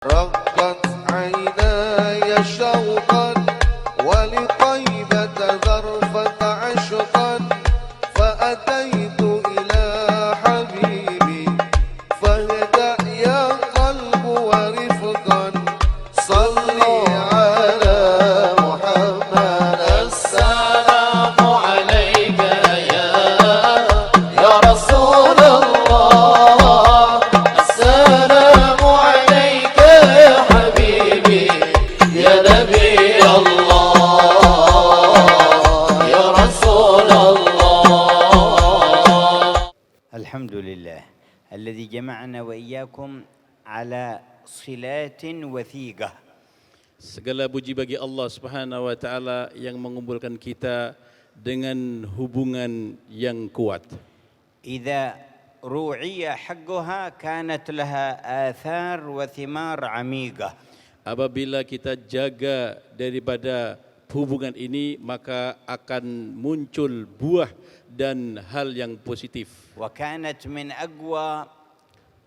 رقت عيناي شوقا ولطيبة ذرفة عشقا فأتيت إلى حبيبي فاهدأ يا قلب ورفقا صلي على محمد السلام عليك يا رسول الله السلام عليك يا حبيبي يا نبي الله يا رسول الله. الحمد لله الذي جمعنا وإياكم على صلات وثيقة. Segala puji bagi Allah Subhanahu wa taala yang mengumpulkan kita dengan hubungan yang kuat. إذا روعي حقها كانت لها آثار وثمار عميقة. Apabila kita jaga daripada hubungan ini, maka akan muncul buah dan hal yang positif. وكانت من أقوى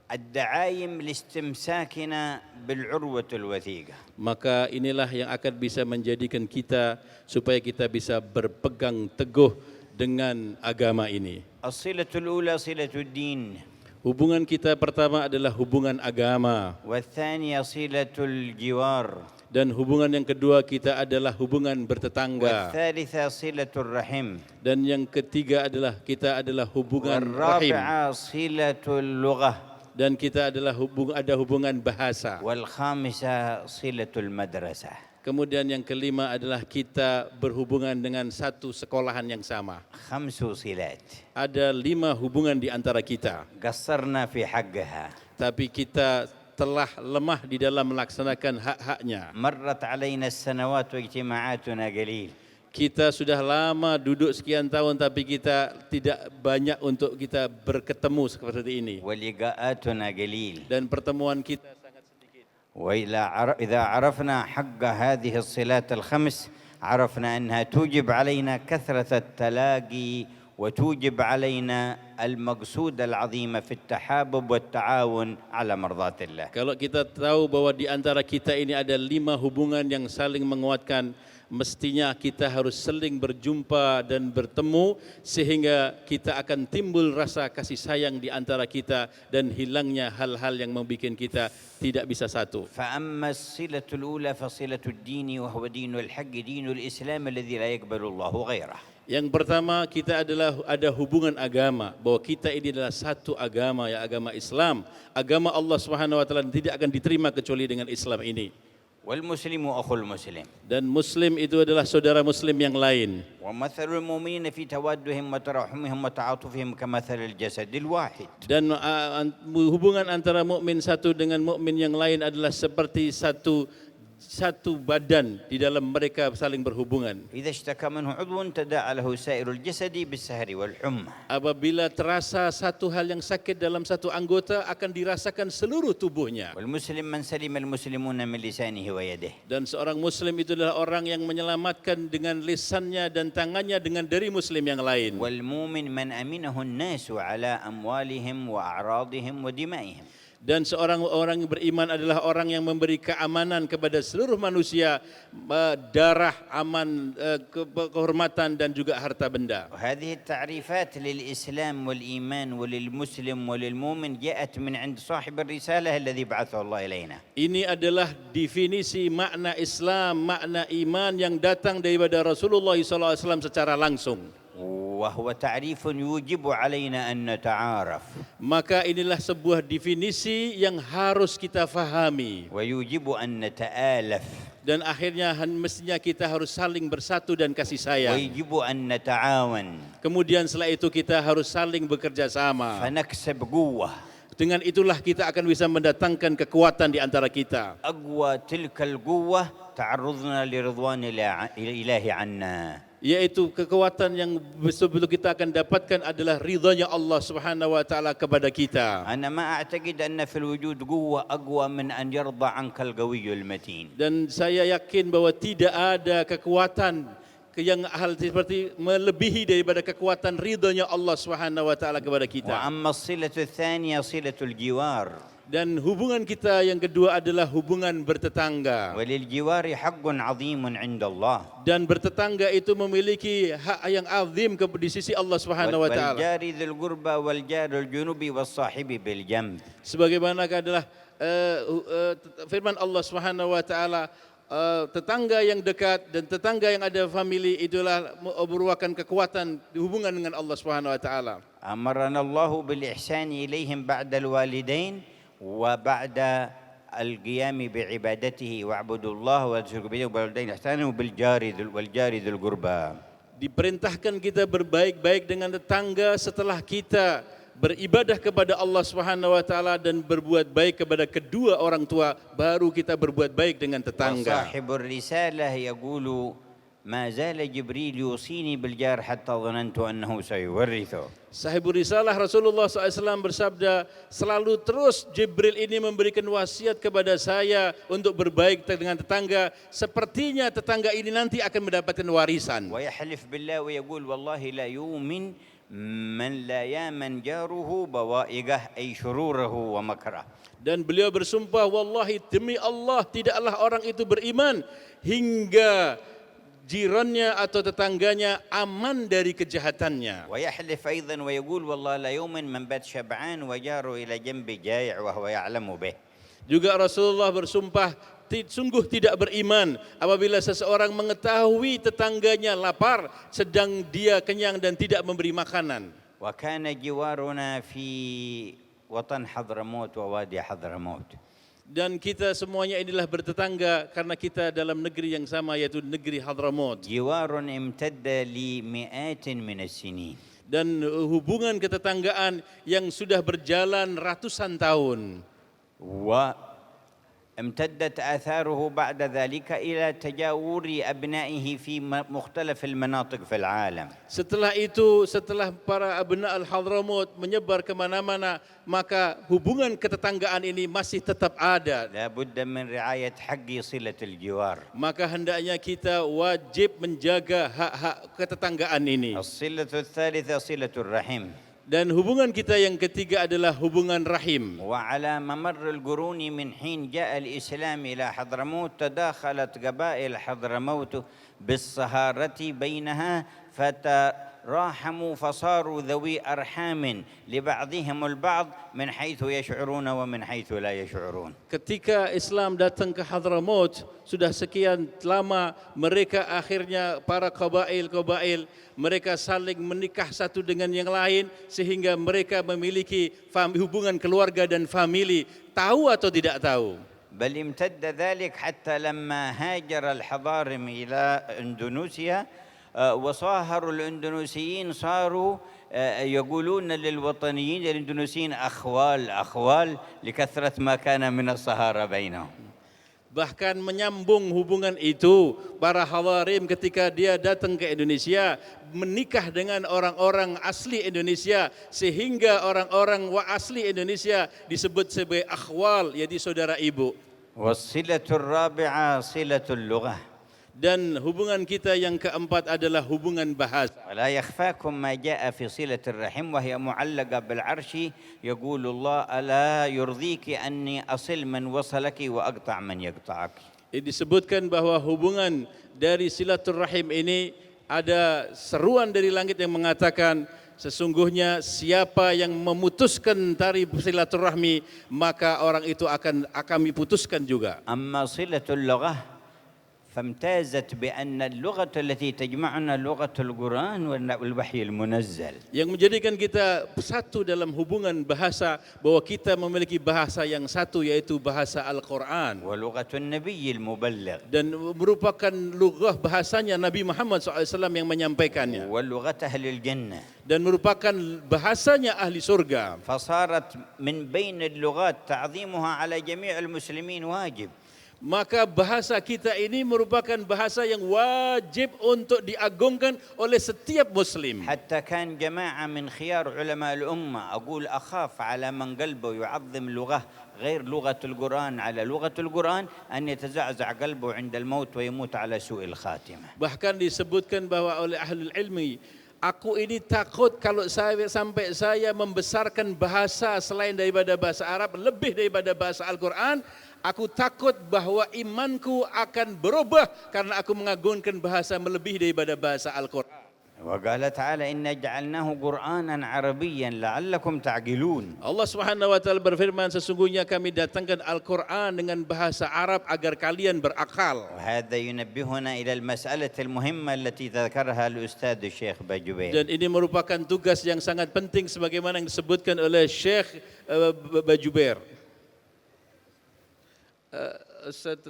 الدعايم لاستمساكنا بالعروة الوثيقة. Maka inilah yang akan bisa menjadikan kita supaya kita bisa berpegang teguh dengan agama ini. الصلة الأولى صلة الدين، Hubungan kita pertama adalah hubungan agama, والثانية صلة الجوار، dan hubungan yang kedua kita adalah hubungan bertetangga, والثالثة صلة الرحم، dan yang ketiga adalah kita adalah hubungan rahim, والرابعة صلة اللغة، dan kita adalah ada hubungan bahasa. والخامسة صلة المدرسة. Kemudian yang kelima adalah kita berhubungan dengan satu sekolahan yang sama. 5 صلات Ada 5 hubungan di antara kita, قصرنا في حقها، tapi kita telah lemah di dalam melaksanakan hak-haknya. مرت علينا السنوات واجتماعاتنا قليل. Kita sudah lama duduk sekian tahun, tapi kita tidak banyak untuk kita berketemu seperti ini. ولقاءاتنا قليل. Dan pertemuan kita sangat sedikit. إذا عرفنا حق هذه الصلات الخمس عرفنا أنها توجب علينا كثرة التلاقي وتوجب علينا المقصود العظيم في التحابب والتعاون على مرضاة الله. Kalau kita tahu bahwa di antara kita ini ada 5 hubungan yang saling menguatkan, mestinya kita harus saling berjumpa dan bertemu sehingga kita akan timbul rasa kasih sayang di antara kita dan hilangnya hal-hal yang membuat kita tidak bisa satu. فأما الصلة الأولى فصلة الدين وهو دين الحق دين الإسلام الذي لا يقبل الله غيره. Yang pertama kita ada hubungan agama, bahwa kita ini adalah satu agama, ya agama Islam. Agama Allah Subhanahu wa taala tidak akan diterima kecuali dengan Islam ini. والمسلم أخو المسلم. Dan muslim itu adalah saudara muslim yang lain. ومثل المؤمنين في توادهم وتراحمهم وتعاطفهم كمثل الجسد الواحد. Dan hubungan antara mukmin satu dengan mukmin yang lain adalah seperti satu badan di dalam mereka saling berhubungan. إذا اشتكى منه عضو تداعى له سائر الجسد بالسهر والحمى. Apabila terasa satu hal yang sakit dalam satu anggota, akan dirasakan seluruh tubuhnya. والمسلم من سلم المسلمون من لسانه ويده. Dan seorang muslim itu adalah orang yang menyelamatkan dengan lisannya dan tangannya dengan dari muslim yang lain. والمؤمن من أمنه الناس على أموالهم وأعراضهم ودمائهم. Dan seorang orang yang beriman adalah orang yang memberi keamanan kepada seluruh manusia, darah, aman, kehormatan dan juga harta benda. وهذه التعريفات للإسلام والإيمان وللمسلم وللمؤمن جاءت من عند صاحب الرسالة الذي بعثه الله إلينا. Ini adalah definisi makna Islam, makna iman yang datang daripada Rasulullah SAW secara langsung. وهو تعريف يوجب علينا أن نتعارف. Maka inilah sebuah definisi yang harus kita fahami. ويوجب أن نتآلف. Dan akhirnya mestinya kita harus saling bersatu dan kasih sayang. ويجب أن نتعاون. Kemudian setelah itu kita harus saling bekerja sama. فنكسب قوة. Dengan itulah kita akan bisa mendatangkan kekuatan di antara kita. أقوى تلك القوة تعرضنا لرضوان الإله عنا. Yaitu kekuatan yang betul-betul kita akan dapatkan adalah ridhanya Allah Subhanahu wa taala kepada kita. أنا ما أعتقد أن في الوجود قوة أقوى من أن يرضى عنك القوي المتين. Dan saya yakin bahwa tidak ada kekuatan yang hal seperti melebihi daripada kekuatan ridhonya Allah Subhanahu wa taala kepada kita. وأما الصلة الثانية صلة الجوار. Dan hubungan kita yang kedua adalah hubungan bertetangga. وللجوار حق عظيم عند الله. Dan bertetangga itu memiliki hak yang azim di sisi Allah Subhanahu wa taala. والجار ذي القربى والجار الجنوب والصاحب بالجنب. Sebagaimana adalah firman Allah Subhanahu wa taala, tetangga yang dekat dan tetangga yang ada family itulah merupakan kekuatan hubungan dengan Allah Subhanahu wa taala. أمرنا الله بالإحسان إليهم بعد الوالدين وبعد القيام بعبادته واعبدوا الله واشركوا به وبالوالدين إحسانا والجار ذي القربى. Diperintahkan kita berbaik-baik dengan tetangga setelah kita beribadah kepada Allah Subhanahu wa taala dan berbuat baik kepada kedua orang tua, baru kita berbuat baik dengan tetangga. وصاحب الرسالة يقول ما زال جبريل يوصيني بالجار حتى ظننت أنه سيورثه. Sahibul Risalah Rasulullah SAW bersabda, selalu terus Jibril ini memberikan wasiat kepada saya untuk berbaik dengan tetangga, sepertinya tetangga ini nanti akan mendapatkan warisan. ويحلف بالله ويقول والله لا يؤمن من لا يامن جاره بوائقه أي شروره ومكره. Dan beliau bersumpah, wallahi demi Allah tidaklah orang itu beriman hingga jirannya atau tetangganya aman dari kejahatannya. ويحلف أيضا ويقول والله لا يؤمن من بات شبعان وجاره إلى جنب جائع وهو يعلم به. Juga Rasulullah bersumpah, sungguh tidak beriman apabila seseorang mengetahui tetangganya lapar sedang dia kenyang dan tidak memberi makanan. وكان جوارنا في وطن حضرموت ووادي حضرموت. Dan kita semuanya inilah bertetangga karena kita dalam negeri yang sama, yaitu negeri Hadramaut. جوار امتد لمئات من السنين. Dan hubungan ketetanggaan yang sudah berjalan ratusan tahun. وامتدت آثاره بعد ذلك إلى تجاور أبنائه في مختلف المناطق في العالم. Setelah itu, setelah para abna al-Hadramaut menyebar kemana-mana, maka hubungan ketetanggaan ini masih tetap ada. لا بد من رعاية حق صلة الجوار. Maka hendaknya kita wajib menjaga hak-hak ketetanggaan ini. الصلة الثالثة صلة الرحم. Dan hubungan kita yang ketiga adalah hubungan rahim. وعلى ممر القرون من حين جاء الإسلام إلى حضرموت تداخلت قبائل حضرموت بالصهارة بينها فتراحموا فصاروا ذوي أرحام لبعضهم البعض من حيث يشعرون ومن حيث لا يشعرون. Ketika Islam datang ke Hadramaut, sudah sekian lama mereka akhirnya para kabail mereka saling menikah satu dengan yang lain sehingga mereka memiliki hubungan keluarga dan famili, tahu atau tidak tahu. بل امتد ذلك حتى لما هاجر الحضارم إلى إندونيسيا وصاهروا الإندونيسيين صاروا يقولون للوطنيين الإندونيسيين أخوال لكثرة ما كان من الصهارة بينهم. Bahkan menyambung hubungan itu, para Hawarim ketika dia datang ke Indonesia menikah dengan orang-orang asli Indonesia sehingga orang-orang asli Indonesia disebut sebagai akhwal, yaitu saudara ibu. والصلة الرابعة صلة اللغة. Dan hubungan kita yang keempat adalah hubungan bahasa. ولا يخفاكم ما جاء في صلة الرحم وهي معلقة بالعرش يقول الله ألا يرضيك أني أصل من وصلك وأقطع من يقطعك. Disebutkan bahwa hubungan dari silaturrahim ini ada seruan dari langit yang mengatakan, sesungguhnya siapa yang memutuskan tali silaturahmi maka orang itu akan kami putuskan juga. أما صلة اللغة فامتازت بأن اللغة التي تجمعنا لغة القرآن والوحي المنزل. Yang menjadikan kita satu dalam hubungan bahasa, bahwa kita memiliki bahasa yang satu, yaitu bahasa Al-Quran. ولغة النبي المبلغ. Dan merupakan lughah bahasanya Nabi Muhammad SAW yang menyampaikannya. ولغة أهل الجنة. Dan merupakan bahasanya ahli surga. فصارت من بين اللغات تعظيمها على جميع المسلمين واجب. Maka bahasa kita ini merupakan bahasa yang wajib untuk diagungkan oleh setiap Muslim. حتى كان جماعة من خيار علماء الأمة أقول أخاف على من قلبه يعظم لغة غير لغة القرآن على لغة القرآن أن يتزعزع قلبه عند الموت ويموت على سوء الخاتمة. Bahkan disebutkan bahwa oleh ahlul ilmi, Aku ini takut kalau sampai saya membesarkan bahasa selain daripada bahasa Arab, lebih daripada bahasa Al-Quran. Aku takut bahwa imanku akan berubah karena aku mengagungkan bahasa melebihi daripada bahasa Al-Quran. وقال تعالى إنا جعلناه قرآنا عربيا لعلكم تعقلون. Allah Subhanahu wa taala berfirman, sesungguhnya kami datangkan Al-Quran dengan bahasa Arab agar kalian berakal. وهذا ينبهنا إلى المسألة المهمة التي ذكرها الأستاذ الشيخ باجوبير. Dan ini merupakan tugas yang sangat penting sebagaimana yang disebutkan oleh Syekh Bajuber.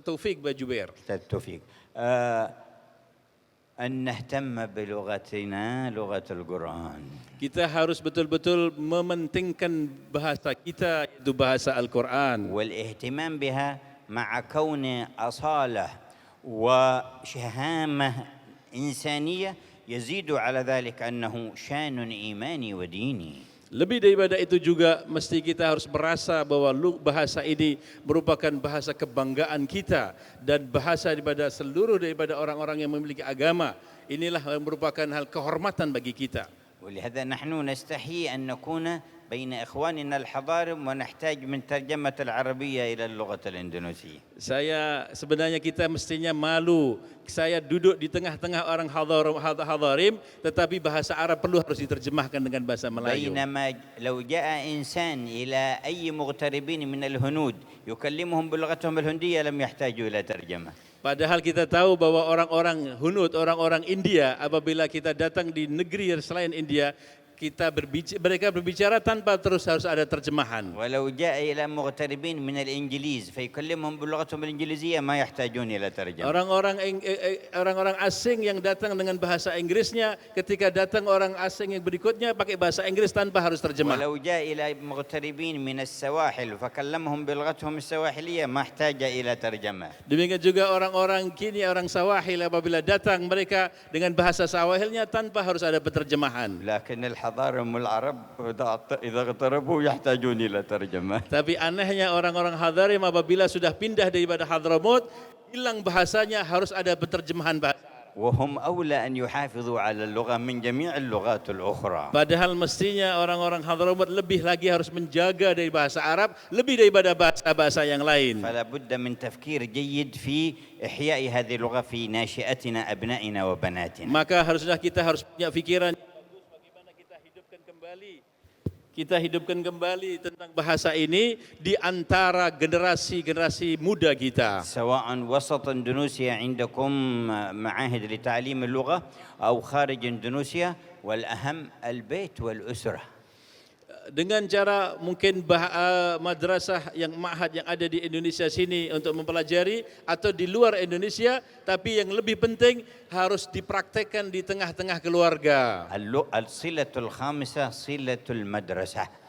Taufik Bajuber. أستاذ توفيق. أن نهتم بلغتنا لغة القرآن. Kita harus betul-betul mementingkan bahasa kita, yaitu bahasa Al-Quran. والاهتمام بها مع كون أصالة وشهامة إنسانية يزيد على ذلك أنه شان إيماني وديني. Lebih daripada itu juga mesti kita harus merasa bahwa bahasa ini merupakan bahasa kebanggaan kita dan bahasa daripada seluruh daripada orang-orang yang memiliki agama. Inilah yang merupakan hal kehormatan bagi kita. ولهذا نحن نستحي أن نكون بين إخواننا الحضارم ونحتاج من ترجمة العربية إلى اللغة الإندونيسية. Saya sebenarnya kita mestinya malu. Saya duduk di tengah-tengah orang hadarim, tetapi bahasa Arab harus diterjemahkan dengan bahasa Melayu. بينما لو جاء إنسان إلى أي مغتربين من الهنود يكلمهم بلغتهم الهندية لم يحتاجوا إلى ترجمة. Padahal kita tahu bahwa orang-orang Hunud, orang-orang India, apabila kita datang di negeri selain India, mereka berbicara tanpa terus harus ada terjemahan. ولو جاء إلى مغتربين من الإنجليز فيكلمهم بلغتهم الإنجليزية ما يحتاجون إلى ترجمة. Orang-orang asing yang datang dengan bahasa Inggrisnya, ketika datang orang asing yang berikutnya pakai bahasa Inggris tanpa harus terjemah. ولو جاء إلى مغتربين من السواحل فكلمهم بلغتهم السواحلية ما احتاج إلى ترجمة. Demikian juga orang-orang kini, orang Sawahil, apabila datang mereka dengan bahasa Sawahilnya tanpa harus ada penerjemahan. لكن الحضارم والعرب إذا اغتربوا يحتاجون إلى ترجمة. Tapi anehnya orang-orang Hadarim apabila sudah pindah daripada Hadramut, hilang bahasanya, harus ada penerjemahan bahasa. وهم أولى أن يحافظوا على اللغة من جميع اللغات الأخرى. Padahal mestinya orang-orang Hadramut lebih lagi harus menjaga dari bahasa Arab lebih daripada bahasa-bahasa yang lain. فلا بد من تفكير جيد في إحياء هذه اللغة في ناشئتنا أبنائنا وبناتنا. Maka kita harus punya pikiran bagaimana kita hidupkan kembali tentang bahasa ini di antara generasi-generasi muda kita. سواء وسط اندونيسيا عندكم معاهد لتعليم اللغة أو خارج اندونيسيا والأهم البيت والأسرة. Dengan cara mungkin madrasah yang ma'had yang ada di Indonesia sini untuk mempelajari atau di luar Indonesia, tapi yang lebih penting harus dipraktekkan di tengah-tengah keluarga. الصلة الخامسة صلة المدرسة.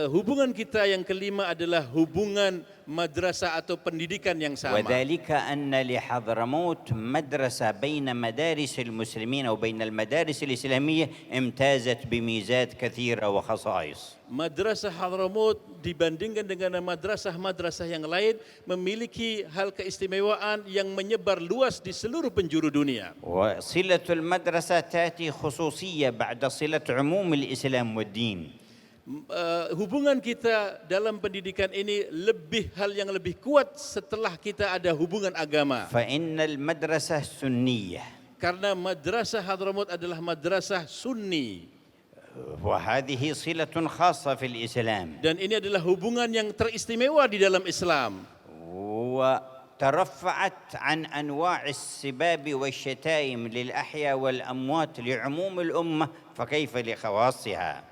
Hubungan kita yang kelima adalah hubungan madrasah atau pendidikan yang sama. وذلك أن لحضرموت مدرسة بين مدارس المسلمين أو بين المدارس الإسلامية امتازت بميزات كثيرة وخصائص. Madrasah Hadramut dibandingkan dengan madrasah-madrasah yang lain memiliki hal keistimewaan yang menyebar luas di seluruh penjuru dunia. وصلة المدرسة تأتي خصوصية بعد صلة عموم الإسلام والدين. Hubungan kita dalam pendidikan ini hal yang lebih kuat setelah kita ada hubungan agama. فإن المدرسة سنية. Karena madrasah Hadramut adalah madrasah Sunni. وهذه صلة خاصة في الإسلام. Dan ini adalah hubungan yang teristimewa di dalam Islam. وترفعت عن أنواع السباب والشتائم للأحياء والأموات لعموم الأمة فكيف لخواصها.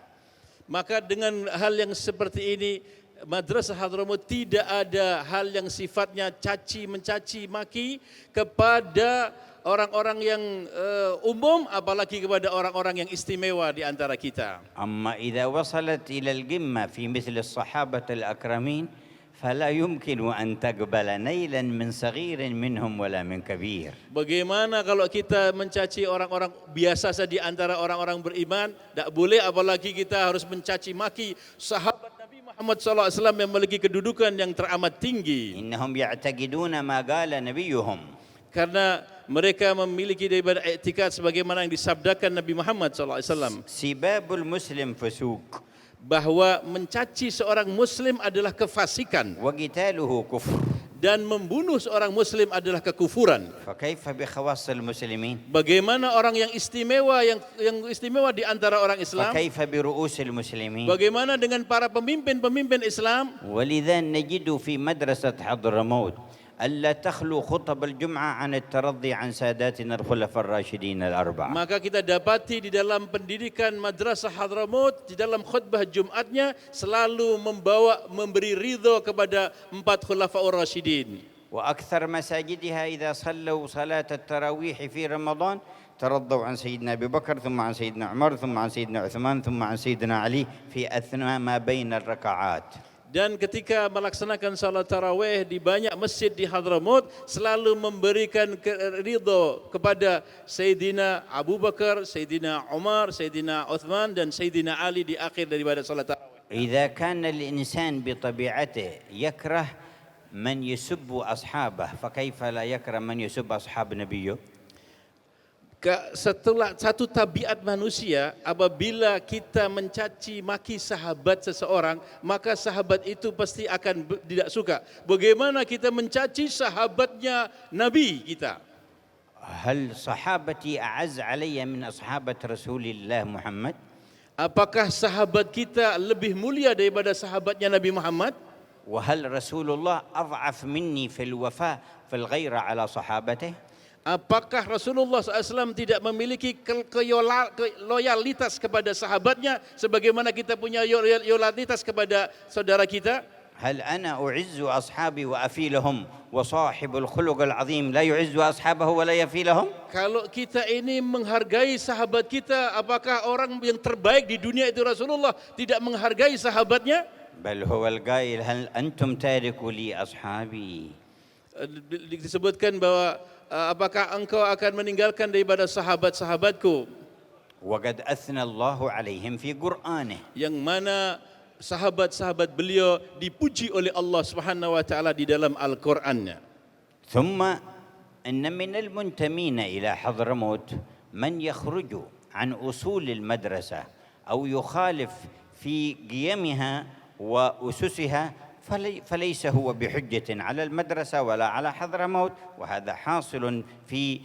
Maka dengan hal yang seperti ini, Madrasah Hadramut tidak ada hal yang sifatnya mencaci maki kepada orang-orang yang umum, apalagi kepada orang-orang yang istimewa di antara kita. أما إذا وصلت إلى القمة في مثل الصحابة الأكرمين فلا يمكن أن تقبل نيلا من صغير منهم ولا من كبير. Bagaimana kalau kita mencaci orang-orang biasa saja di antara orang-orang beriman? Tak boleh, apalagi kita harus mencaci maki sahabat Nabi Muhammad SAW yang memiliki kedudukan yang teramat tinggi. إنهم يعتقدون ما قال نبيهم. Karena mereka memiliki daripada i'tikad sebagaimana yang disabdakan Nabi Muhammad SAW, سباب المسلم فسوق bahwa mencaci seorang muslim adalah kefasikan وقتاله كفر dan membunuh seorang muslim adalah kekufuran. فكيف بخواص المسلمين Bagaimana orang yang istimewa yang istimewa di antara orang Islam? فكيف برؤوس المسلمين Bagaimana dengan para pemimpin-pemimpin Islam? ولذا نجد في مدرسة حضرموت ألا تخلو خطب الجمعة عن الترضي عن ساداتنا الخلفاء الراشدين الأربعة. Maka kita dapati di dalam pendidikan Madrasah Hadramaut, di dalam khutbah Jumatnya selalu memberi ridho kepada 4 khulafaur rasyidin. وأكثر مساجدها إذا صلوا صلاة التراويح في رمضان ترضوا عن سيدنا أبي بكر ثم عن سيدنا عمر ثم عن سيدنا عثمان ثم عن سيدنا علي في أثناء ما بين الركعات. Dan ketika melaksanakan salat tarawih di banyak masjid di Hadramaut, selalu memberikan ridho kepada Sayyidina Abu Bakar, Sayyidina Umar, Sayyidina Uthman dan Sayyidina Ali di akhir daripada salat tarawih. إذا كان الإنسان بطبيعته يكره من يسب أصحابه فكيف لا يكره من يسب أصحاب نبيه؟ Setelah satu tabiat manusia, apabila kita mencaci maki sahabat seseorang, maka sahabat itu pasti akan tidak suka. Bagaimana kita mencaci sahabatnya Nabi kita? هل صحابتي أعز علي من أصحابة رسول الله محمد؟ Apakah sahabat kita lebih mulia daripada sahabatnya Nabi Muhammad? وهل رسول الله أضعف مني في الوفاء في الغيرة على صحابته؟ Apakah Rasulullah SAW tidak memiliki loyalitas kepada sahabatnya sebagaimana kita punya loyalitas kepada saudara kita? هل أنا أعز أصحابي وأفي لهم وصاحب الخلق العظيم لا يعز أصحابه ولا يفي لهم؟ Kalau kita ini menghargai sahabat kita, apakah orang yang terbaik di dunia itu Rasulullah tidak menghargai sahabatnya? بل هو القائل هل أنتم تاركوا لي أصحابي؟ Disebutkan bahwa apakah engkau akan meninggalkan daripada sahabat-sahabatku? وقد أثنى الله عليهم في قرآنه. Yang mana sahabat-sahabat beliau dipuji oleh Allah Subhanahu wa taala di dalam Al-Qur'annya. ثم إن من المنتمين إلى حضرموت من يخرج عن أصول المدرسة أو يخالف في قيمها وأسسها فليس هو بحجة على المدرسة ولا على حضرموت، وهذا حاصل في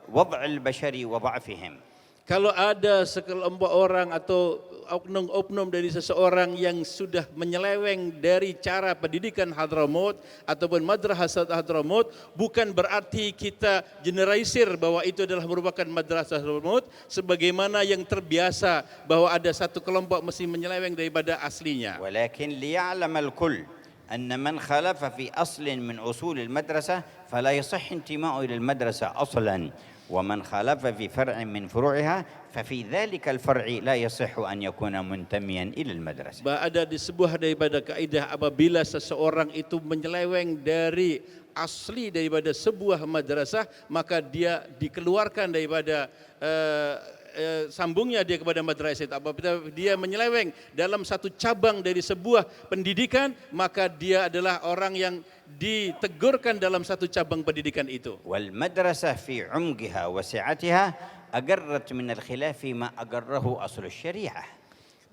وضع البشر وضعفهم. Kalau ada sekelompok orang atau oknum-oknum dari seseorang yang sudah menyeleweng dari cara pendidikan Hadramaut ataupun Madrasah Hadramaut, bukan berarti kita generalisir bahwa itu adalah merupakan Madrasah Hadramaut, sebagaimana yang terbiasa bahwa ada satu kelompok mesti menyeleweng daripada aslinya. ولكن ليعلم الكل أن من خالف في أصل من أصول المدرسة فلا يصح انتماءه إلى المدرسة أصلاً، ومن خالف في فرع من فروعها ففي ذلك الفرع لا يصح أن يكون منتميا إلى المدرسة. Ada di sebuah daripada kaidah, apabila seseorang itu menyeleweng dari asli daripada sebuah madrasah, maka dia dikeluarkan daripada sambungnya dia kepada madrasah itu. Apabila dia menyeleweng dalam satu cabang dari sebuah pendidikan, maka dia adalah orang yang ditegurkan dalam satu cabang pendidikan itu. والمدرسة في عمقها وسعتها أقرت من الخلاف ما أقره أصل الشريعة.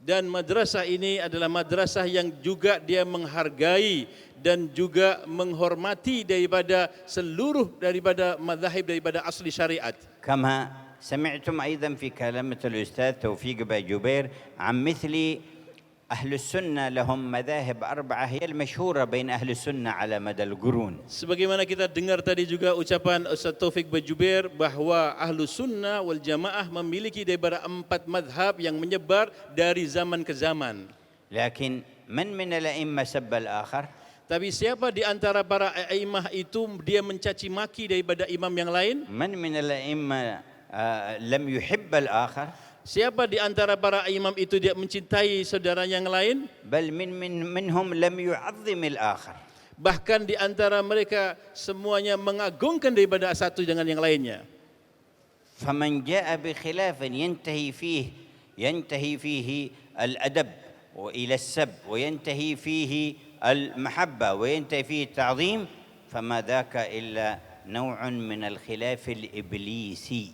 Dan madrasah ini adalah madrasah yang juga dia menghargai dan juga menghormati daripada seluruh daripada mazhab daripada asli syariat. كما سمعتم أيضا في كلمة الأستاذ توفيق باجوبير عن مثل أهل السنة لهم مذاهب 4 هي المشهورة بين أهل السنة على مدى القرون. Sebagaimana kita dengar tadi juga ucapan Ustaz Taufik Bajubair bahwa Ahlu Sunnah wal Jamaah memiliki daripada 4 mazhab yang menyebar dari zaman ke zaman. لكن من الأئمة سب الآخر؟ Tapi siapa di antara para a'immah itu dia mencaci maki daripada imam yang lain? من الأئمة لم يحب الآخر؟ Siapa di antara para imam itu dia mencintai saudara yang lain? بل منهم لم يعظم الآخر. Bahkan di antara mereka semuanya mengagungkan daripada satu dengan yang lainnya. فمن جاء بخلاف ينتهي فيه الأدب وإلى السب وينتهي فيه المحبة وينتهي فيه التعظيم فما ذاك إلا نوع من الخلاف الإبليسي.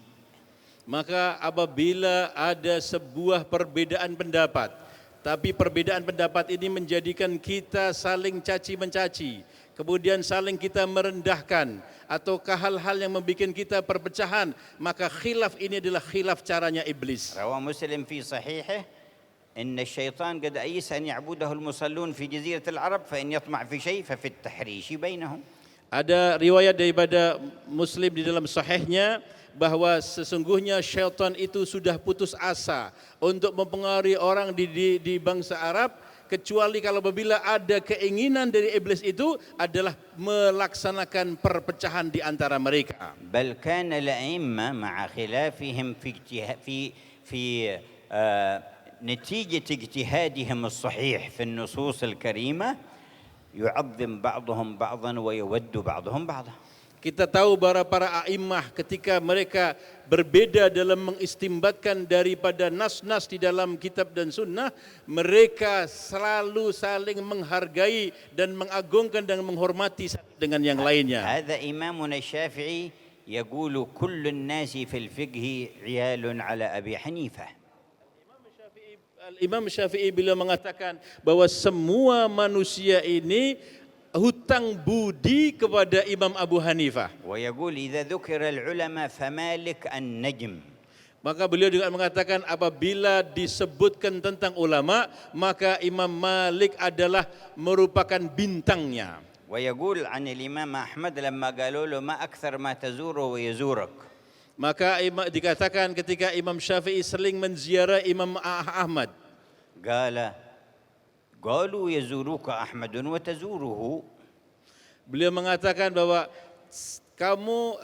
Maka apabila ada sebuah perbedaan pendapat, tapi perbedaan pendapat ini menjadikan kita saling caci mencaci, kemudian saling kita merendahkan, ataukah hal-hal yang membuat kita perpecahan, maka khilaf ini adalah khilaf caranya iblis. روى مسلم في صحيحه إن الشيطان قد أيس أن يعبده المصلون في جزيرة العرب فإن يطمع في شيء ففي التحريش بينهم. Ada riwayat daripada Muslim di dalam sahihnya bahwa sesungguhnya syaitan itu sudah putus asa untuk mempengaruhi orang di bangsa Arab, kecuali kalau apabila ada keinginan dari iblis itu adalah melaksanakan perpecahan di antara mereka. بل كان الأئمة مع خلافهم في نتيجة اجتهادهم الصحيح في النصوص الكريمة يعظم بعضهم بعضا ويود بعضهم بعضا. Kita tahu bahwa para a'immah ketika mereka berbeda dalam mengistimbatkan daripada nas-nas di dalam kitab dan sunnah, mereka selalu saling menghargai dan mengagungkan dan menghormati satu dengan yang lainnya. هذا إمامنا الشافعي يقول كل الناس في الفقه عيال على أبي حنيفة. Imam Syafi'i beliau mengatakan bahwa semua manusia ini hutang budi kepada Imam Abu Hanifah. ويقول إذا ذكر العلماء فمالك النجم. Maka beliau juga mengatakan apabila disebutkan tentang ulama, maka Imam Malik adalah merupakan bintangnya. ويقول عن الإمام أحمد لما قالوا له ما أكثر ما تزوره ويزورك. Maka dikatakan ketika Imam Syafi'i sering menziarah Imam Ahmad. قالوا يزورك أحمد وتزوره. Beliau mengatakan bahwa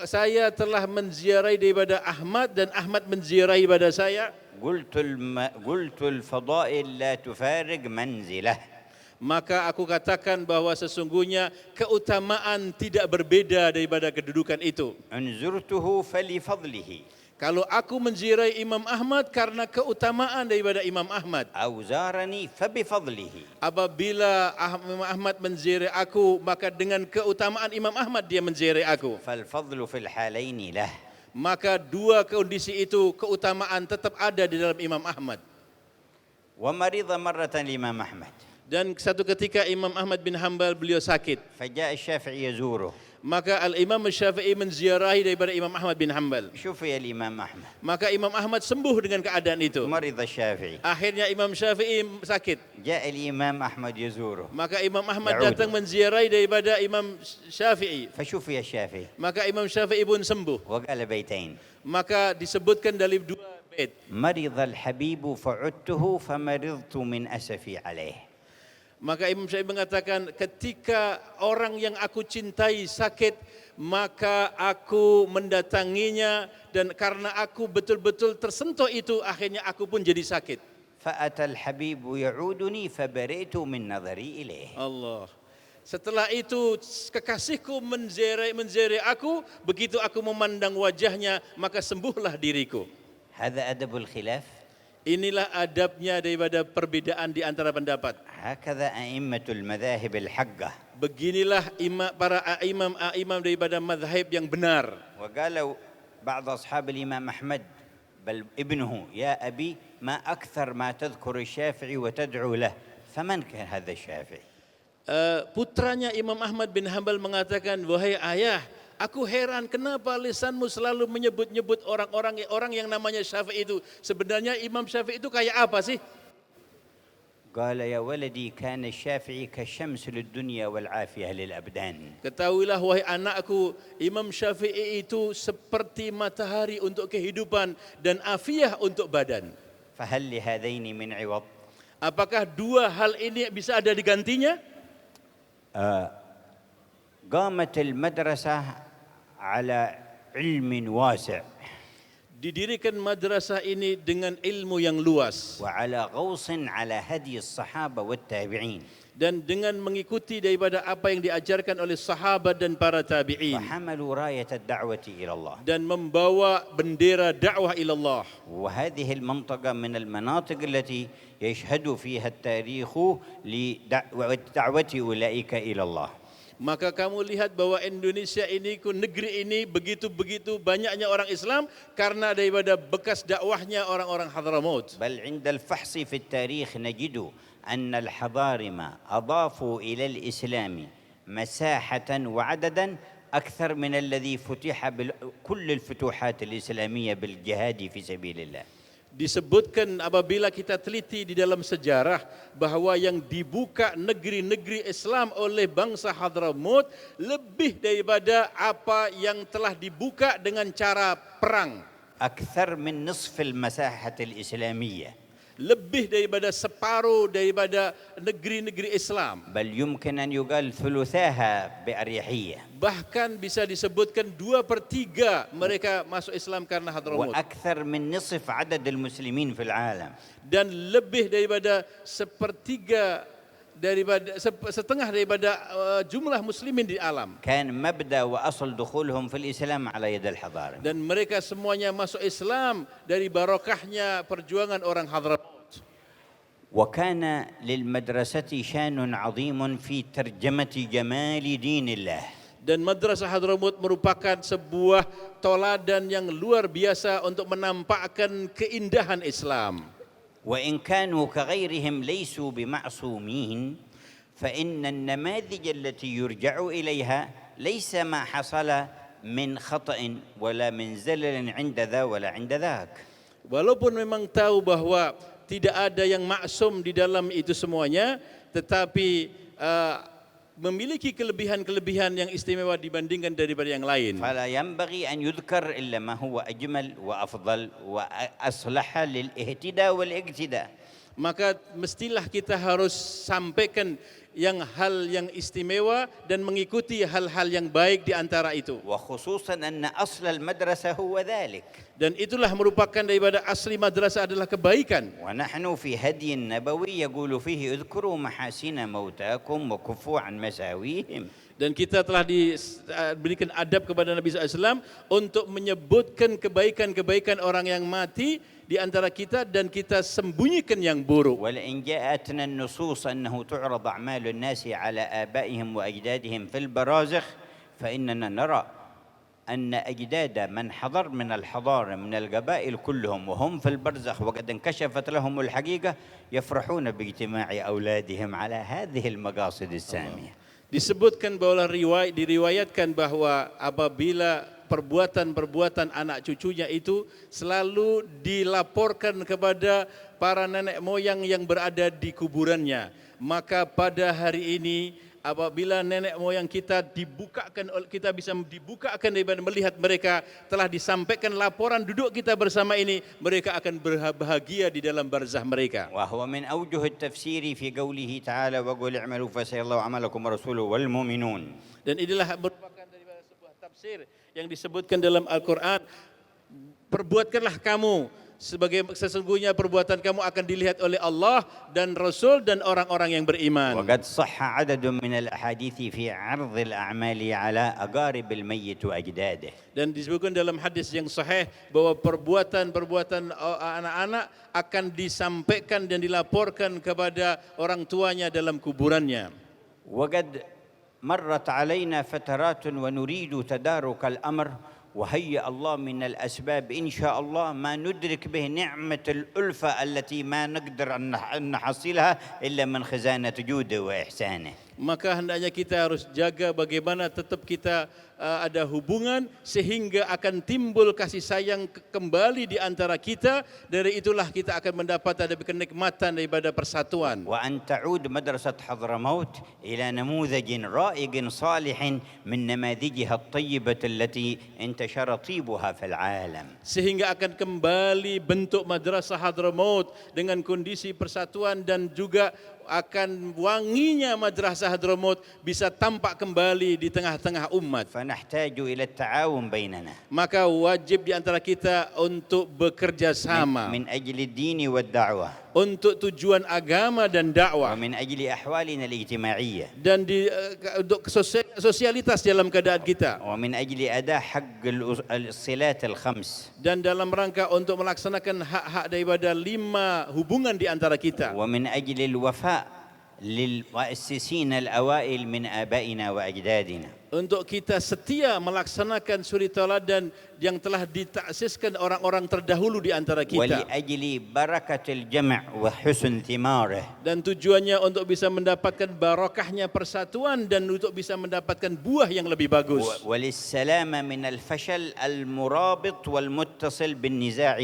saya telah menziarahi daripada Ahmad dan Ahmad menziarahi pada saya. قلت الفضائل لا تفارق منزله. Maka aku katakan bahwa sesungguhnya keutamaan tidak berbeda daripada kedudukan itu. إن زرته فلفضله. Kalau aku menziarahi Imam Ahmad karena keutamaan daripada Imam Ahmad. أو زارني فبفضله. Apabila Imam Ahmad menziarahi aku, maka dengan keutamaan Imam Ahmad dia menziarahi aku. فالفضل في الحالين له. Maka dua kondisi itu keutamaan tetap ada di dalam Imam Ahmad. ومرض مرة الإمام أحمد. Dan satu ketika Imam Ahmad bin Hanbal beliau sakit. فجاء الشافعي يزوره. Maka Al-Imam Syafi'i menziarahi daripada Imam Ahmad bin Hanbal. شوفي الإمام أحمد. Maka Imam Ahmad sembuh dengan keadaan itu. مرض الشافعي. Akhirnya Imam Syafi'i sakit. جاء الإمام أحمد يزوره. Maka Imam Ahmad datang menziarahi daripada Imam Syafi'i. فشوفي الشافعي. Maka Imam Syafi'i pun sembuh. وقال بيتين. Maka disebutkan dari dua bait. مرض الحبيب فعدته فمرضت من أسفي عليه. Maka Imam Syafi'i mengatakan ketika orang yang aku cintai sakit, maka aku mendatanginya dan karena aku betul-betul tersentuh itu, akhirnya aku pun jadi sakit. فأتى الحبيب يعودني فبرئت من نظري إليه. Allah. Setelah itu kekasihku menziarahi aku, begitu aku memandang wajahnya, maka sembuhlah diriku. هذا أدب الخلاف. Inilah adabnya daripada perbedaan di antara pendapat. هكذا أئمة المذاهب الحقة. Beginilah para imam daripada mazhab yang benar. وقالوا بعض أصحاب الإمام أحمد بل ابنه يا أبي ما أكثر ما تذكر الشافعي وتدعو له فمن كان هذا الشافعي. Putranya Imam Ahmad bin Hanbal mengatakan, wahai ayah, aku heran kenapa lisanmu selalu menyebut-nyebut orang yang namanya Syafi'i itu. Sebenarnya Imam Syafi'i itu kayak apa sih? قال يا ولدي كان الشافعي كالشمس للدنيا والعافية للأبدان. Ketahuilah wahai anakku, Imam Syafi'i itu seperti matahari untuk kehidupan dan afiah untuk badan. فهل لهذين من عوض؟ Apakah dua hal ini bisa ada digantinya? قامت المدرسة على علم واسع. Didirikan madrasah ini dengan ilmu yang luas. وعلى غوص على هدي الصحابة والتابعين. Dan dengan mengikuti daripada apa yang diajarkan oleh sahabat dan para tabi'in. وحملوا راية الدعوة إلى الله. Dan membawa bendera dakwah ilallah. وهذه المنطقة من المناطق التي يشهد فيها التاريخ لدعوة أولئك إلى الله. Maka kamu lihat bahwa Indonesia ini, negeri ini begitu-begitu banyaknya orang Islam karena daripada bekas dakwahnya orang-orang Hadramaut. بل عند الفحص في التاريخ نجد أن الحضارمة أضافوا إلى الإسلام مساحة وعددا أكثر من الذي فتح كل الفتوحات الإسلامية بالجهاد في سبيل الله. Disebutkan apabila kita teliti di dalam sejarah bahwa yang dibuka negeri-negeri Islam oleh bangsa Hadramaut lebih daripada apa yang telah dibuka dengan cara perang. أكثر من نصف المساحة الإسلامية. Lebih daripada separuh daripada negeri-negeri Islam. بل يمكن أن يقال ثلثاها بأريحية. Bahkan bisa disebutkan 2/3 mereka masuk Islam karena Hadramaut. وأكثر من نصف عدد المسلمين في العالم. Dan lebih daripada setengah daripada jumlah muslimin di alam. كان مبدأ وأصل دخولهم في الإسلام على يد الحضارة. Dan mereka semuanya masuk Islam dari barokahnya perjuangan orang Hadramaut. وكان للمدرسة شان عظيم في ترجمة جمال دين الله. Dan Madrasah Hadramaut merupakan sebuah toladan yang luar biasa untuk menampakkan keindahan Islam. وإن كانوا كغيرهم ليسوا بمعصومين فإن النماذج التي يرجع إليها ليس ما حصل من خطأ ولا من زلل عند ذا ولا عند ذاك. Walaupun memang tahu bahwa tidak ada yang maksum di dalam itu semuanya, tetapi memiliki kelebihan-kelebihan yang istimewa dibandingkan daripada yang lain. فلا ينبغي أن يذكر إلا ما هو أجمل وأفضل وأصلح للاهتداء والاقتداء. Maka mestilah kita harus sampaikan hal yang istimewa dan mengikuti hal-hal yang baik di antara itu. وخصوصا أن أصل المدرسة هو ذلك. Dan itulah merupakan daripada asli madrasah adalah kebaikan. ونحن في هدي النبوي يقول فيه اذكروا محاسن موتاكم وكفوا عن مساويهم. Dan kita telah diberikan adab kepada Nabi SAW untuk menyebutkan kebaikan-kebaikan orang yang mati di antara kita dan kita sembunyikan yang buruk. ولئن جاءتنا النصوص أنه تعرض أعمال الناس على آبائهم وأجدادهم في البرازخ فإننا نرى أن أجداد من حضر من الحضارة من القبائل كلهم وهم في البرزخ وقد انكشفت لهم الحقيقة يفرحون باجتماع أولادهم على هذه المقاصد السامية. Disebutkan bahwa diriwayatkan bahwa apabila perbuatan-perbuatan anak cucunya itu selalu dilaporkan kepada para nenek moyang yang berada di kuburannya. Maka pada hari ini apabila nenek moyang kita kita bisa dibukakan daripada melihat mereka telah disampaikan laporan duduk kita bersama ini, mereka akan berbahagia di dalam barzah mereka. وهو من أوجه التفسير في قوله تعالى وقل اعملوا فسيرى الله عملكم ورسوله والمؤمنون. Dan inilah merupakan daripada sebuah tafsir yang disebutkan dalam Al-Quran, perbuatkanlah kamu sebagai sesungguhnya perbuatan kamu akan dilihat oleh Allah dan Rasul dan orang-orang yang beriman. وقد صح عدد من الأحاديث في عرض الأعمال على أقارب الميت وأجداده. Dan disebutkan dalam hadis yang sahih bahwa perbuatan-perbuatan anak-anak akan disampaikan dan dilaporkan kepada orang tuanya dalam kuburannya. وقد مرت علينا فترات ونريد تدارك الأمر وهيأ الله من الأسباب إن شاء الله ما ندرك به نعمة الألفة التي ما نقدر أن نحصلها إلا من خزانة جوده وإحسانه. Maka hendaknya kita harus jaga bagaimana tetap kita ada hubungan sehingga akan timbul kasih sayang kembali di antara kita. Dari itulah kita akan mendapat ada kenikmatan daripada persatuan. وأن تعود مدرسة حضرموت إلى نموذج رائق صالح من نماذجها الطيبة التي انتشر طيبها في العالم. Sehingga akan kembali bentuk madrasah Hadramaut dengan kondisi persatuan dan juga akan wanginya madrasah Hadramaut bisa tampak kembali di tengah-tengah umat. فنحتاج إلى التعاون بيننا. Maka wajib di antara kita untuk bekerja sama من أجل الدين والدعوة. untuk tujuan agama dan dakwah ومن أجل أحوالنا الاجتماعية. dan untuk sosialitas dalam keadaan kita ومن أجل أداء حق الصلات الخمس. dan dalam rangka untuk melaksanakan hak-hak daripada 5 hubungan di antara kita ومن أجل الوفاء للمؤسسين الأوائل من آبائنا وأجدادنا. Untuk kita setia melaksanakan suri tauladan yang telah ditaksiskan orang-orang terdahulu di antara kita. ولأجل بركة الجمع وحسن ثماره. Dan tujuannya untuk bisa mendapatkan barakahnya persatuan dan untuk bisa mendapatkan buah yang lebih bagus. وللسلامة من الفشل المرابط والمتصل بالنزاع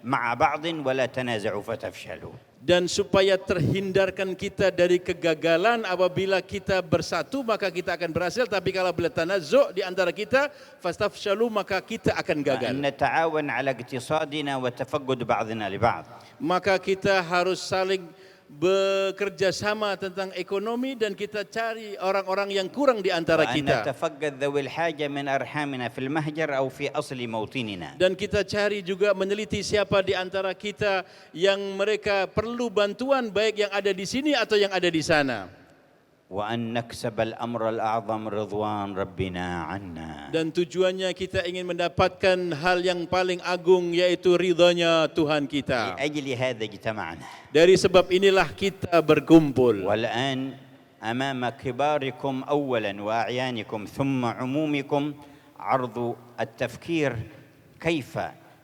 مع بعض ولا تنازعوا فتفشلوا. Dan supaya terhindarkan kita dari kegagalan apabila kita bersatu maka kita akan berhasil, tapi kalau bila tanazu' di antara kita fastafshalu maka kita akan gagal. أن نتعاون على اقتصادنا وتفقد بعضنا لبعض. Maka kita harus saling bekerja sama tentang ekonomi dan kita cari orang-orang yang kurang di antara وأن kita. نتفقد ذوي الحاجة من أرحامنا في المهجر أو في أصل موطننا. Dan kita cari juga meneliti siapa di antara kita yang mereka perlu bantuan baik yang ada di sini atau yang ada di sana. وأن نكسب الأمر الأعظم رضوان ربنا عنا. Dan tujuannya kita ingin mendapatkan hal yang paling agung yaitu ridhanya Tuhan kita. لأجل هذا اجتمعنا. Dari sebab inilah kita berkumpul. والآن أمام كباركم أولا وأعيانكم ثم عمومكم عرض التفكير كيف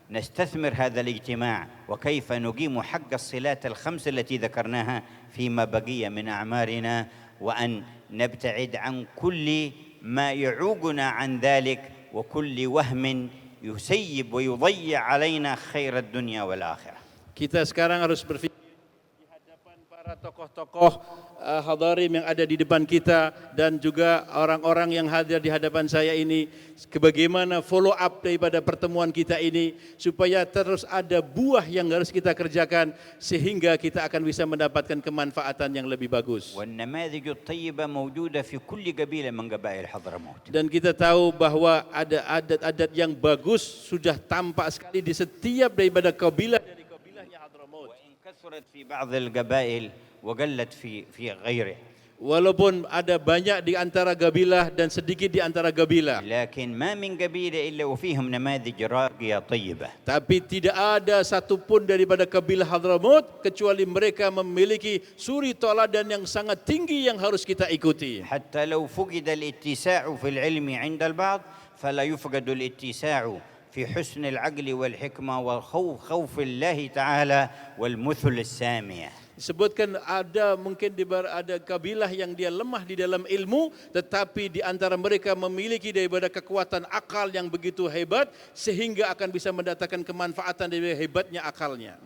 نستثمر هذا الاجتماع وكيف نقيم حق الصلات الخمس التي ذكرناها فيما بقي من أعمارنا، وأن نبتعد عن كل ما يعوقنا عن ذلك وكل وهم يسيب ويضيع علينا خير الدنيا والآخرة. Kita sekarang harus berpikir di hadapan para tokoh-tokoh hadarim yang ada di depan kita dan juga orang-orang yang hadir di hadapan saya ini, bagaimana follow up daripada pertemuan kita ini supaya terus ada buah yang harus kita kerjakan sehingga kita akan bisa mendapatkan kemanfaatan yang lebih bagus. والنماذج الطيبة موجودة في كل قبيلة من قبائل حضرموت. Dan kita tahu bahwa ada adat-adat yang bagus sudah tampak sekali di setiap daripada kabilah dari kabilahnya Hadramaut. وإن كثرت في بعض القبائل وقلت في غيره. Walaupun ada banyak di antara kabilah dan sedikit di antara kabilah, لكن ما من قبيلة إلا وفيهم نماذج راقية طيبة. tapi tidak ada satupun daripada kabilah Hadramaut kecuali mereka memiliki suri tauladan yang sangat tinggi yang harus kita ikuti. حتى لو فقد الاتساع في العلم عند البعض فلا يفقد الاتساع في حسن العقل والحكمة والخوف خوف الله تعالى والمثل السامية. Disebutkan ada mungkin ada kabilah yang dia lemah di dalam ilmu, tetapi di antara mereka memiliki daripada kekuatan akal yang begitu hebat sehingga akan bisa mendatangkan kemanfaatan dari hebatnya akalnya.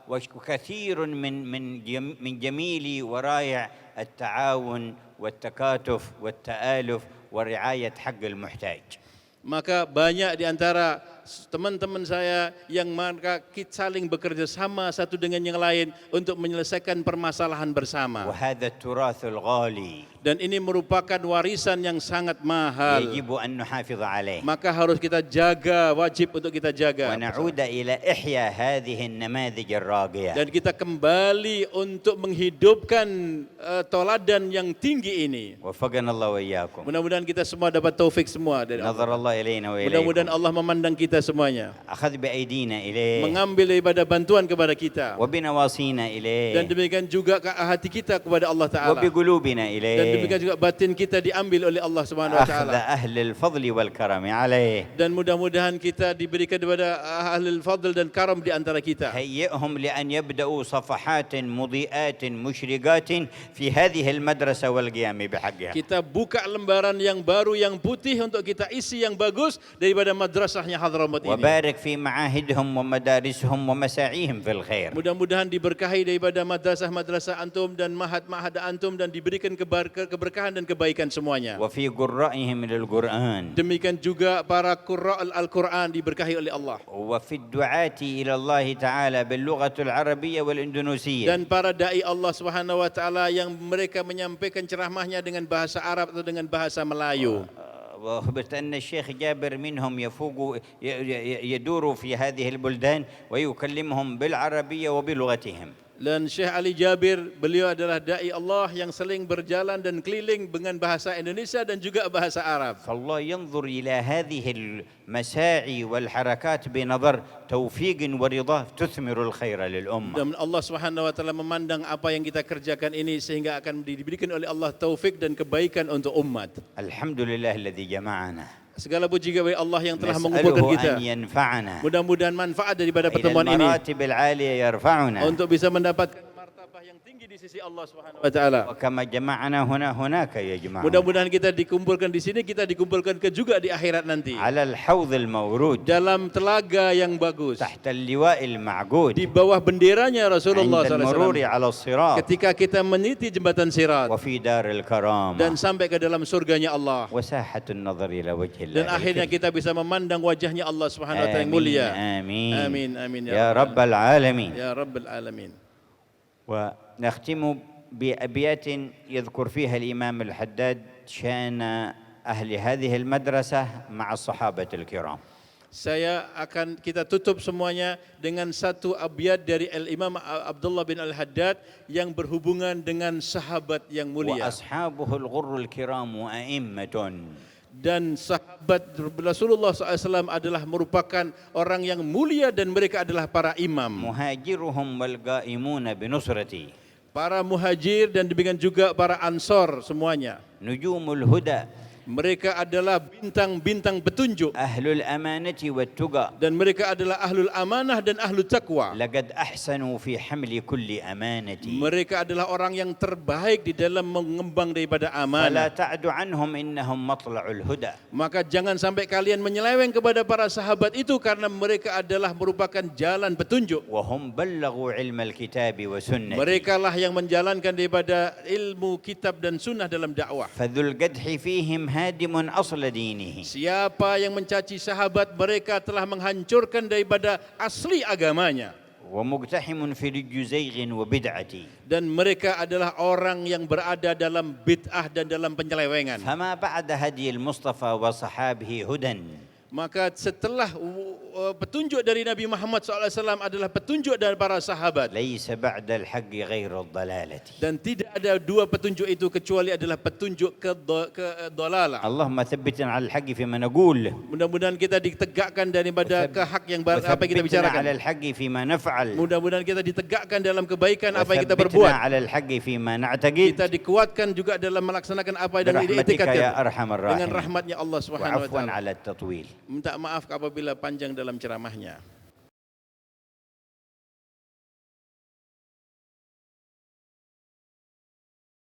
وكثير من جميل ورائع التعاون والتكاتف والتآلف ورعاية حق المحتاج. Maka banyak di antara teman-teman saya yang mereka saling bekerja sama satu dengan yang lain untuk menyelesaikan permasalahan bersama. وهذا التراث الغالي Dan ini merupakan warisan yang sangat mahal. يجب أن نحافظ عليه. Maka harus kita jaga, wajib untuk kita jaga. ونعود إلى إحياء هذه النماذج الراقية. Dan kita kembali untuk menghidupkan tauladan yang tinggi ini. وفقنا الله وإياكم. Mudah-mudahan kita semua dapat taufik semua dari نظر Allah. الله إلينا Mudah-mudahan وإليكم. Allah memandang kita semuanya, أخذ بأيدينا إليه mengambil daripada bantuan kepada kita, وبنواصينا dan إليه demikian juga hati kita kepada Allah Ta'ala, وبقلوبنا dan إليه demikian juga batin kita diambil oleh Allah Subhanahu Wa أخذ Ta'ala. أهل الفضل والكرم عليه. Dan mudah-mudahan kita diberikan kepada ahlul fadl dan karam di antara kita. هيئهم لأن يبدأوا صفحات مضيئات مشرقات في هذه المدرسة والقيام بحقها. Kita buka lembaran yang baru yang putih untuk kita isi yang bagus daripada madrasahnya Hadramaut ini. وبارك في معاهدهم ومدارسهم ومساعيهم في الخير. Mudah-mudahan diberkahi daripada madrasah-madrasah antum dan mahad-mahad antum dan diberikan keberkahan dan kebaikan semuanya. وفي قرائهم للقرآن. Demikian juga para qurra al-Quran diberkahi oleh Allah. وفي الدعاة إلى الله تعالى باللغة العربية والإندونيسية. Dan para dai Allah Subhanahu wa taala yang mereka menyampaikan ceramahnya dengan bahasa Arab atau dengan bahasa Melayu. وأخبرت أن الشيخ جابر منهم يدور في هذه البلدان ويكلمهم بالعربية وبلغتهم. Dan Syekh Ali Jabir, beliau adalah dai Allah yang sering berjalan dan keliling dengan bahasa Indonesia dan juga bahasa Arab. فالله ينظر إلى هذه المساعي والحركات بنظر توفيق ورضاه تثمر الخير للأمة. Dan Allah Subhanahu wa taala memandang apa yang kita kerjakan ini sehingga akan diberikan oleh Allah taufik dan kebaikan untuk umat. الحمد لله الذي جمعنا. Segala puji bagi Allah yang telah mengumpulkan نسأله kita. أن ينفعنا Mudah-mudahan manfaat daripada إلى pertemuan ini المراتب العالية يرفعنا. untuk bisa mendapatkan martabah yang tinggi di sisi Allah Subhanahu wa taala. وكما جمعنا هنا هناك يجمعنا Mudah-mudahan kita dikumpulkan di sini, kita dikumpulkan juga di akhirat nanti. على الحوض المورود Dalam telaga yang bagus, تحت اللواء المعقود di bawah benderanya Rasulullah عند المرور SAW. على الصراط Ketika kita meniti jembatan Sirat وفي دار dan الكرامة sampai ke dalam surganya Allah. وساحة النظر إلى وجه الله Dan akhirnya الكريم. kita bisa memandang wajahnya Allah Subhanahu wa taala yang mulia. آمين Amin amin يا رب العالمين. Ya Rabbal alamin. ونختم بأبيات يذكر فيها الإمام الحداد شأن أهل هذه المدرسة مع الصحابة الكرام. Kita tutup semuanya dengan satu abyat dari Al-Imam Abdullah bin Al-Haddad yang berhubungan dengan sahabat yang mulia. وأصحابه الغر الكرام وأئمة. Dan sahabat Rasulullah SAW adalah merupakan orang yang mulia dan mereka adalah para imam. مهاجرهم والقائمون بنصرتي. Para muhajir dan demikian juga para ansor semuanya. نجوم الهدى. Mereka adalah bintang-bintang petunjuk. أهل الأمانة والتقى. Dan mereka adalah ahlul amanah dan ahlul taqwa. لقد أحسنوا في حمل كل أمانة. Mereka adalah orang yang terbaik di dalam mengembang daripada فلا amanah. تعد عنهم إنهم مطلع الهدى. Maka jangan sampai kalian menyeleweng kepada para sahabat itu karena mereka adalah merupakan jalan petunjuk. وهم بلغوا علم الكتاب وسنة. Mereka lah yang menjalankan daripada ilmu kitab dan sunnah dalam dakwah. فذو القدح فيهم هادم أصل دينه. Siapa yang mencaci sahabat, mereka telah menghancurkan daripada asli agamanya. ومقتحم في الجزيغ وبدعة. Dan mereka adalah orang yang berada dalam bid'ah dan dalam penyelewengan. فما بعد هدي المصطفى وصحابه هدى. Maka setelah petunjuk dari Nabi Muhammad SAW adalah petunjuk dari para sahabat. ليس بعد الحق غير الضلالة. Dan tidak ada dua petunjuk itu kecuali adalah petunjuk kedolalah. اللهم ثبتنا على الحق فيما نقول. Mudah-mudahan kita ditegakkan daripada kehak yang apa yang kita وثبتنا bicarakan. على الحق فيما نفعل. Mudah-mudahan kita ditegakkan dalam kebaikan apa yang kita berbuat. وثبتنا على الحق فيما نعتقد. Kita dikuatkan juga dalam melaksanakan apa yang برحمتك diitikadkan. يا أرحم Dengan الراحمين. rahmatnya Allah Subhanahu wa وعفوا taala. على التطويل. Minta maaf apabila panjang dalam ceramahnya.